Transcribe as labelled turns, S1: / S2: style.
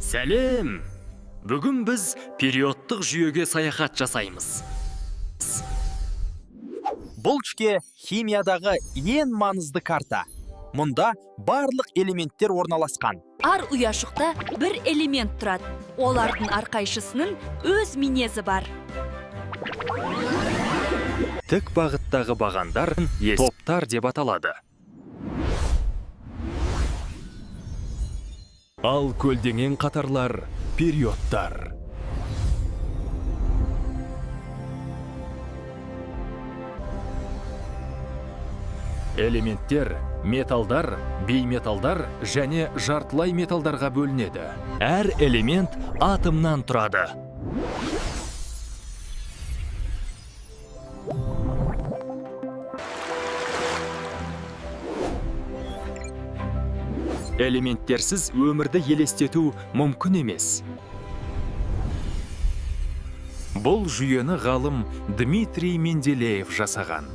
S1: Сәлем! Бүгін біз периодтық жүйеге саяхат жасаймыз.
S2: Бұл жүйе химиядағы ең маңызды карта. Мұнда барлық элементтер орналасқан.
S3: Ар ұяшықта бір элемент тұрады. Олардың әрқайшысының өз минезі бар.
S1: Тік бағыттағы бағандар топтар деп аталады.
S4: Ал көлденең қатарлар периодтар. Элементтер металдар, бейметалдар және жартылай металдарға бөлінеді.
S1: Әр элемент атомнан тұрады. Элементтерсіз өмірді елестету мүмкін емес.
S4: Бұл жүйені ғалым Дмитрий Менделеев жасаған.